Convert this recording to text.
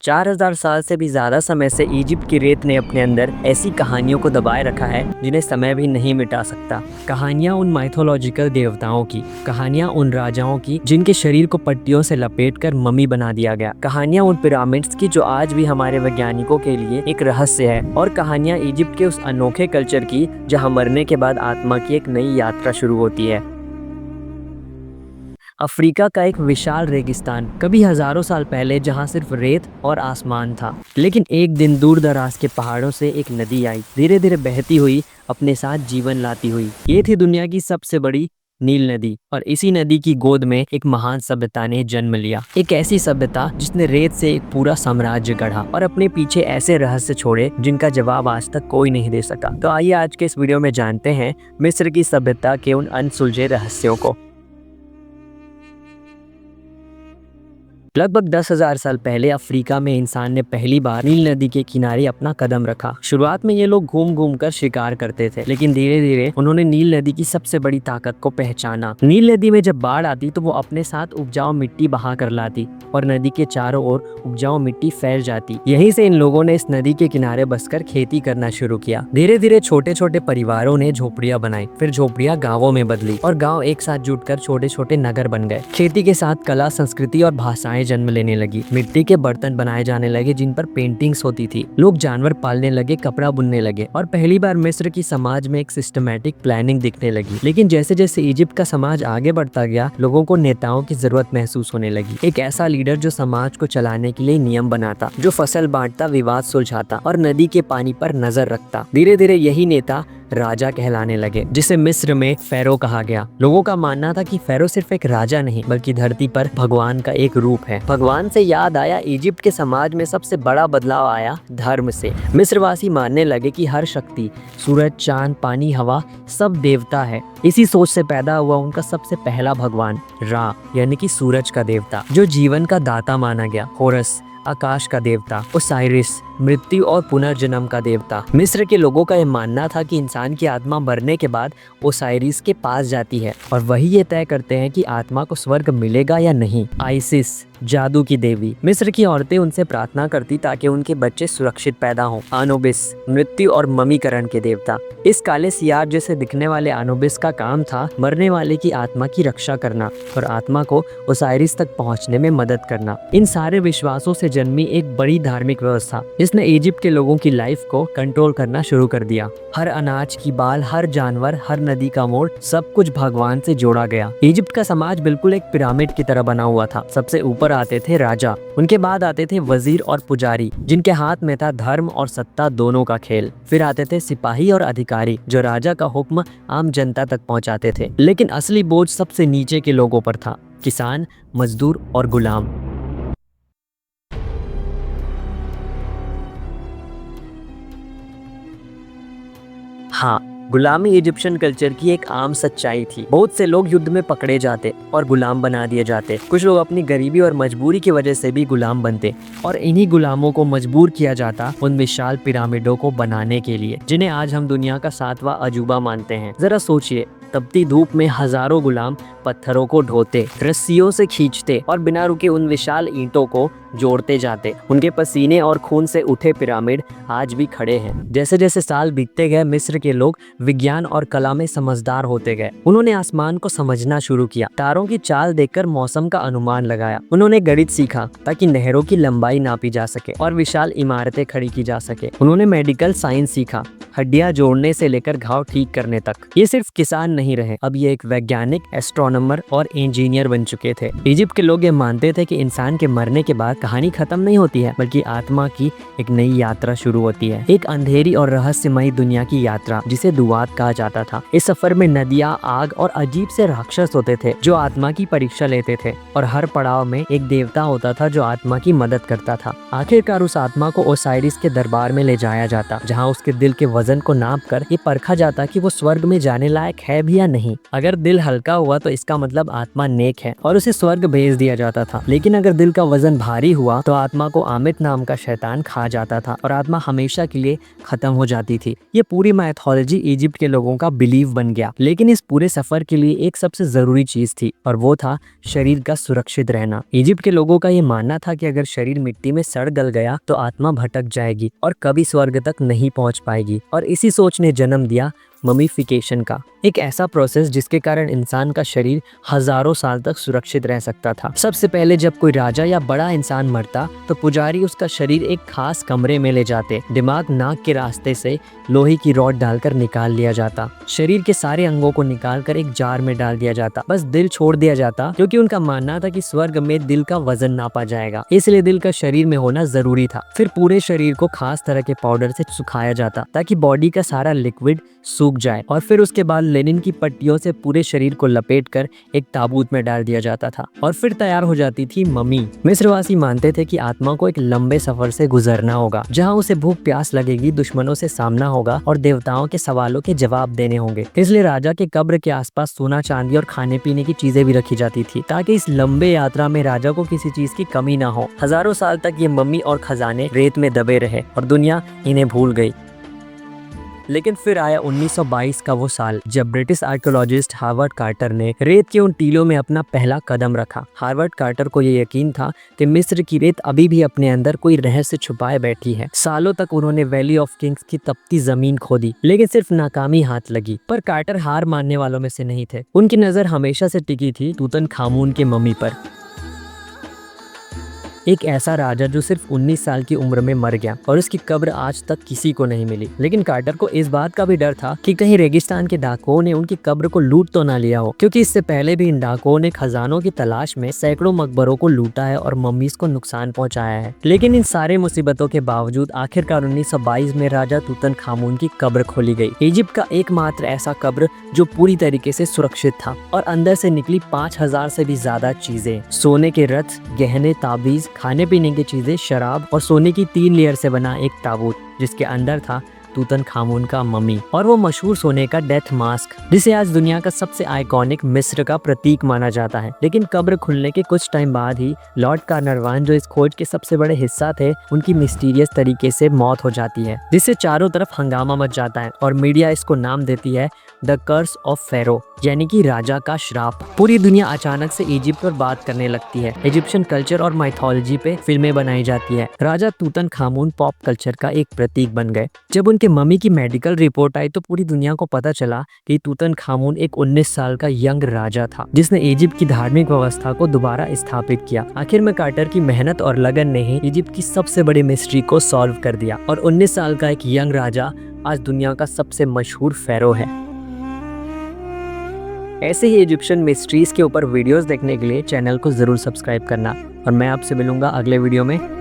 4000 साल से भी ज़्यादा समय से इजिप्ट की रेत ने अपने अंदर ऐसी कहानियों को दबाए रखा है जिन्हें समय भी नहीं मिटा सकता। कहानियाँ उन माइथोलॉजिकल देवताओं की, कहानियाँ उन राजाओं की जिनके शरीर को पट्टियों से लपेटकर मम्मी बना दिया गया, कहानियाँ उन पिरामिड्स की जो आज भी हमारे वैज्ञानिकों के लिए एक रहस्य है, और कहानियाँ इजिप्ट के उस अनोखे कल्चर की जहाँ मरने के बाद आत्मा की एक नई यात्रा शुरू होती है। अफ्रीका का एक विशाल रेगिस्तान, कभी हजारों साल पहले, जहां सिर्फ रेत और आसमान था। लेकिन एक दिन दूर दराज के पहाड़ों से एक नदी आई, धीरे धीरे बहती हुई, अपने साथ जीवन लाती हुई। ये थी दुनिया की सबसे बड़ी नील नदी, और इसी नदी की गोद में एक महान सभ्यता ने जन्म लिया। एक ऐसी सभ्यता जिसने रेत से एक पूरा साम्राज्य गढ़ा और अपने पीछे ऐसे रहस्य छोड़े जिनका जवाब आज तक कोई नहीं दे सका। तो आइए आज के इस वीडियो में जानते हैं मिस्र की सभ्यता के उन अनसुलझे रहस्यों को। लगभग 10,000 साल पहले अफ्रीका में इंसान ने पहली बार नील नदी के किनारे अपना कदम रखा। शुरुआत में ये लोग घूम घूम कर शिकार करते थे, लेकिन धीरे धीरे उन्होंने नील नदी की सबसे बड़ी ताकत को पहचाना। नील नदी में जब बाढ़ आती तो वो अपने साथ उपजाऊ मिट्टी बहा कर लाती और नदी के चारों ओर उपजाऊ मिट्टी फैल जाती। यहीं से इन लोगों ने इस नदी के किनारे बसकर खेती करना शुरू किया। धीरे धीरे छोटे छोटे परिवारों ने झोपड़ियां बनाई, फिर झोपड़ियां गाँवों में बदली और गाँव एक साथ जुटकर छोटे छोटे नगर बन गए। खेती के साथ कला, संस्कृति और भाषाएं जन्म लेने लगी। मिट्टी के बर्तन बनाए जाने लगे जिन पर पेंटिंग्स होती थी। लोग जानवर पालने लगे, कपड़ा बुनने लगे और पहली बार मिस्र की समाज में एक सिस्टमैटिक प्लानिंग दिखने लगी। लेकिन जैसे जैसे इजिप्ट का समाज आगे बढ़ता गया, लोगों को नेताओं की जरूरत महसूस होने लगी। एक ऐसा लीडर जो समाज को चलाने के लिए नियम बनाता, जो फसल बांटता, विवाद सुलझाता और नदी के पानी पर नजर रखता। धीरे धीरे यही नेता राजा कहलाने लगे, जिसे मिस्र में फेरो कहा गया। लोगों का मानना था कि फेरो सिर्फ एक राजा नहीं बल्कि धरती पर भगवान का एक रूप है। भगवान से याद आया, इजिप्ट के समाज में सबसे बड़ा बदलाव आया धर्म से। मिस्रवासी मानने लगे कि हर शक्ति, सूरज, चांद, पानी, हवा, सब देवता है। इसी सोच से पैदा हुआ उनका सबसे पहला भगवान रा, यानी कि सूरज का देवता, जो जीवन का दाता माना गया। होरस, आकाश का देवता। ओसाइरिस, मृत्यु और पुनर्जन्म का देवता। मिस्र के लोगों का यह मानना था कि इंसान की आत्मा मरने के बाद ओसाइरिस के पास जाती है और वही ये तय करते हैं कि आत्मा को स्वर्ग मिलेगा या नहीं। आइसिस, जादू की देवी। मिस्र की औरतें उनसे प्रार्थना करती ताकि उनके बच्चे सुरक्षित पैदा हों। आनुबिस, मृत्यु और ममीकरण के देवता। इस काले सियार जैसे दिखने वाले आनुबिस का काम था मरने वाले की आत्मा की रक्षा करना और आत्मा को ओसाइरिस तक पहुंचने में मदद करना। इन सारे विश्वासों से जन्मी एक बड़ी धार्मिक व्यवस्था जिसने इजिप्ट के लोगों की लाइफ को कंट्रोल करना शुरू कर दिया। हर अनाज की बाल, हर जानवर, हर नदी का मोड़, सब कुछ भगवान से जोड़ा गया। इजिप्ट का समाज बिल्कुल एक पिरामिड की तरह बना हुआ था। सबसे ऊपर आते थे राजा, उनके बाद आते थे वजीर और पुजारी, जिनके हाथ में था धर्म और सत्ता दोनों का खेल। फिर आते थे सिपाही और अधिकारी, जो राजा का हुक्म आम जनता तक पहुंचाते थे। लेकिन असली बोझ सबसे नीचे के लोगों पर था, किसान, मजदूर और गुलाम। हाँ, गुलामी इजिप्शियन कल्चर की एक आम सच्चाई थी। बहुत से लोग युद्ध में पकड़े जाते और गुलाम बना दिए जाते। कुछ लोग अपनी गरीबी और मजबूरी की वजह से भी गुलाम बनते और इन्हीं गुलामों को मजबूर किया जाता उन विशाल पिरामिडों को बनाने के लिए, जिन्हें आज हम दुनिया का 7वां अजूबा मानते हैं। जरा सोचिए, तपती धूप में हजारों गुलाम पत्थरों को ढोते, रस्सियों से खींचते और बिना रुके उन विशाल ईंटों को जोड़ते जाते। उनके पसीने और खून से उठे पिरामिड आज भी खड़े हैं। जैसे जैसे साल बीतते गए, मिस्र के लोग विज्ञान और कला में समझदार होते गए। उन्होंने आसमान को समझना शुरू किया, तारों की चाल देखकर मौसम का अनुमान लगाया। उन्होंने गणित सीखा ताकि नहरों की लंबाई नापी जा सके और विशाल इमारतें खड़ी की जा सके। उन्होंने मेडिकल साइंस सीखा, हड्डियां जोड़ने से लेकर घाव ठीक करने तक। ये सिर्फ किसान नहीं रहे, अब ये एक वैज्ञानिक, एस्ट्रोनॉमर और इंजीनियर बन चुके थे। इजिप्ट के लोग ये मानते थे कि इंसान के मरने के बाद कहानी खत्म नहीं होती है, बल्कि आत्मा की एक नई यात्रा शुरू होती है। एक अंधेरी और रहस्यमयी दुनिया की यात्रा जिसे दुआत कहा जाता था। इस सफर में नदियाँ, आग और अजीब से राक्षस होते थे जो आत्मा की परीक्षा लेते थे, और हर पड़ाव में एक देवता होता था जो आत्मा की मदद करता था। आखिरकार उस आत्मा को ओसाइरिस के दरबार में ले जाया जाता, जहाँ उसके दिल के वजन को नाप कर ये परखा जाता कि वो स्वर्ग में जाने लायक है भी या नहीं। अगर दिल हल्का हुआ तो इसका मतलब आत्मा नेक है और उसे स्वर्ग भेज दिया जाता था, लेकिन अगर दिल का वजन भारी हुआ तो आत्मा को आमित नाम का शैतान खा जाता था और आत्मा हमेशा के लिए खत्म हो जाती थी। ये पूरी माइथोलॉजी इजिप्ट के लोगों का बिलीव बन गया। लेकिन इस पूरे सफर के लिए एक सबसे जरूरी चीज थी और वो था शरीर का सुरक्षित रहना। इजिप्ट के लोगों का ये मानना था कि अगर शरीर मिट्टी में सड़ गल गया तो आत्मा भटक जाएगी और कभी स्वर्ग तक नहीं पहुंच पाएगी। और इसी सोच ने जन्म दिया ममीफिकेशन का, एक ऐसा प्रोसेस जिसके कारण इंसान का शरीर हजारों साल तक सुरक्षित रह सकता था। सबसे पहले जब कोई राजा या बड़ा इंसान मरता तो पुजारी उसका शरीर एक खास कमरे में ले जाते। दिमाग नाक के रास्ते से लोहे की रॉड डालकर निकाल लिया जाता। शरीर के सारे अंगों को निकालकर एक जार में डाल दिया जाता। बस दिल छोड़ दिया जाता, क्योंकि उनका मानना था कि स्वर्ग में दिल का वजन नापा जाएगा, इसलिए दिल का शरीर में होना जरूरी था। फिर पूरे शरीर को खास तरह के पाउडर से सुखाया जाता ताकि बॉडी का सारा लिक्विड सूख जाए और फिर उसके बाद लेनिन की पट्टियों से पूरे शरीर को लपेटकर एक ताबूत में डाल दिया जाता था और फिर तैयार हो जाती थी मम्मी। मिस्रवासी मानते थे कि आत्मा को एक लंबे सफर से गुजरना होगा, जहां उसे भूख प्यास लगेगी, दुश्मनों से सामना होगा और देवताओं के सवालों के जवाब देने होंगे। इसलिए राजा के कब्र के आसपास सोना चांदी और खाने पीने की चीजें भी रखी जाती थी ताकि इस लंबे यात्रा में राजा को किसी चीज की कमी ना हो। हजारों साल तक ये मम्मी और खजाने रेत में दबे रहे और दुनिया इन्हें भूल गई। लेकिन फिर आया 1922 का वो साल जब ब्रिटिश आर्कियोलॉजिस्ट हार्वर्ड कार्टर ने रेत के उन टीलों में अपना पहला कदम रखा। हार्वर्ड कार्टर को ये यकीन था कि मिस्र की रेत अभी भी अपने अंदर कोई रहस्य छुपाए बैठी है। सालों तक उन्होंने वैली ऑफ किंग्स की तपती जमीन खोदी, लेकिन सिर्फ नाकामी हाथ लगी। पर कार्टर हार मानने वालों में से नहीं थे। उनकी नजर हमेशा से टिकी थी तूतनखामून के मम्मी पर, एक ऐसा राजा जो सिर्फ 19 साल की उम्र में मर गया और उसकी कब्र आज तक किसी को नहीं मिली। लेकिन कार्टर को इस बात का भी डर था कि कहीं रेगिस्तान के डाकुओं ने उनकी कब्र को लूट तो ना लिया हो, क्योंकि इससे पहले भी इन डाकुओं ने खजानों की तलाश में सैकड़ों मकबरों को लूटा है और मम्मीज को नुकसान पहुंचाया है। लेकिन इन सारे मुसीबतों के बावजूद आखिरकार 1922 में राजा तूतनखामून की कब्र खोली गई। इजिप्ट का एकमात्र ऐसा कब्र जो पूरी तरीके से सुरक्षित था और अंदर से निकली 5000 से भी ज्यादा चीजें, सोने के रथ, गहने, ताबीज, खाने पीने की चीजें, शराब और सोने की 3 लेयर से बना एक ताबूत जिसके अंदर था तूतनखामून का मम्मी और वो मशहूर सोने का डेथ मास्क, जिसे आज दुनिया का सबसे आइकॉनिक मिस्र का प्रतीक माना जाता है। लेकिन कब्र खुलने के कुछ टाइम बाद ही लॉर्ड कार्नरवान, जो इस खोज के सबसे बड़े हिस्सा थे, उनकी मिस्टीरियस तरीके से मौत हो जाती है, जिससे चारों तरफ हंगामा मच जाता है और मीडिया इसको नाम देती है द कर्स ऑफ फेरो, यानी कि राजा का श्राप। पूरी दुनिया अचानक से इजिप्ट पर बात करने लगती है। इजिप्शियन कल्चर और माइथोलॉजी पे फिल्में बनाई जाती है। राजा तूतनखामून पॉप कल्चर का एक प्रतीक बन गए। जब उनके मम्मी की मेडिकल रिपोर्ट आई तो पूरी दुनिया को पता चला कि तूतनखामून एक 19 साल का यंग राजा था जिसने इजिप्ट की धार्मिक व्यवस्था को दोबारा स्थापित किया। आखिर में कार्टर की मेहनत और लगन ने ही इजिप्ट की सबसे बड़ी मिस्ट्री को सॉल्व कर दिया और 19 साल का एक यंग राजा आज दुनिया का सबसे मशहूर फेरो है। ऐसे ही इजिप्शियन मिस्ट्रीज के ऊपर वीडियोस देखने के लिए चैनल को जरूर सब्सक्राइब करना और मैं आपसे मिलूंगा अगले वीडियो में।